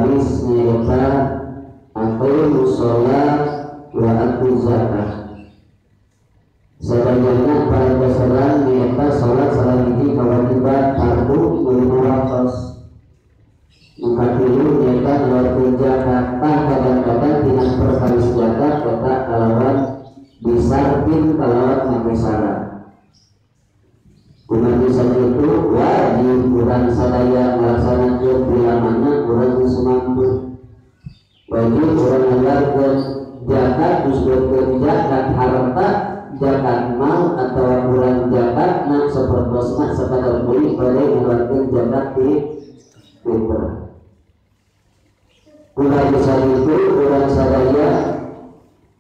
baris nyaeta aqimus sholat wa atuz zakat. Sebenarnya pada dasarnya nyaeta sholat salah hiji kewajiban fardu lima waktu. Maka dulu nyaeta ngeluarkeun zakat. Kadang-kadang tina perkara zakat kata kalawan disarpin kalawan make syarat. Kumaha bisa itu wajib urang sadaya melaksanakeun bila mana urang geus mampu. Wajib urang ngeluarkeun zakat disebutkeun zakat harta, zakat mal atau urang zakat na sapertosna sakadar beli bade ngeluarkeun zakat fitrah. Kumaha bisa itu urang sadaya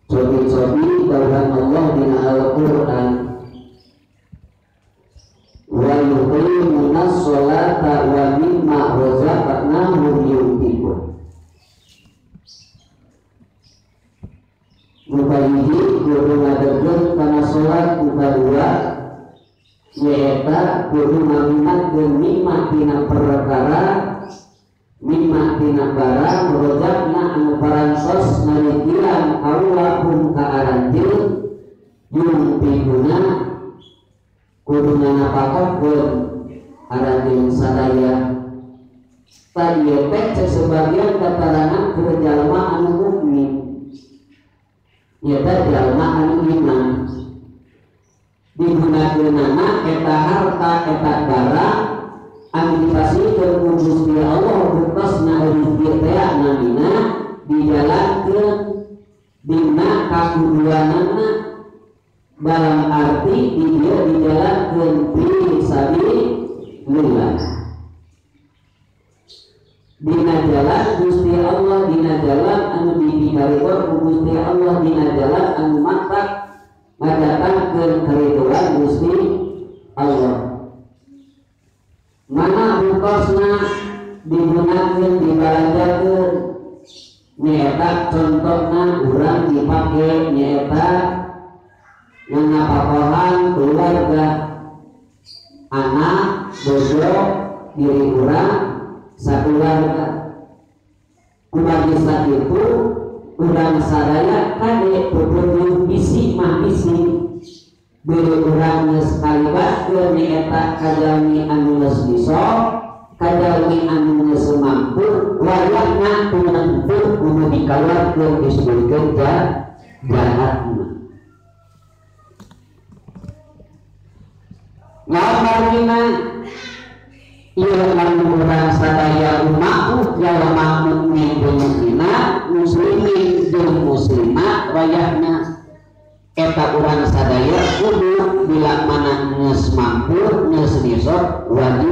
cobi-cobi dauhan Allah dina Al-Qur'an wa yuqimunas sholata wa mimma razaqnahum yunfiqun. Mubayyi kudu ngadegkeun kana sholat kadua nyaeta kudu ngaminatkeun mimma tina perkara mimma tina barang rozaqna anu parantos nalitian awlahum ka aranjeun yunfiquna kudu nanapakeun aranjeun sadaya. Tadi teh sebagian keterangan keur jalma anu mukmin nyata jalma anu iman digunakeunana eta harta eta barang anu dipasihkeun ku Gusti Allah bukosna rezeki teh namina dijalankeun dina kakuduanana dalam arti dia dijalankeun fi sabilillah dina jalan Gusti Allah, dina jalan anu dipikareun ku Gusti Allah, dina jalan anu matak ngadatangkeun karidhoan Gusti Allah. Mana bukosna digunakeun dibalanjakeun nyaeta contohna urang dipake nyaeta ngapakohan keluarga anak bojo diri urang sakeluarga. Kumaha sakitu urang sadaya kade puputun bisi mah bisi beri urang geus kalibaskeun nyaeta kajalmi anu geus bisa kajalmi anu geus mampu wayahna tunantu kudu dikaluarkeun disebutkeun jahatna. Ngamarina ieu anu urang sadaya umat jalma mukmin jeung mukminah muslimin jeung muslimah wayahna eta urang sadaya kudu bila mana geus mampu geus bisa wajib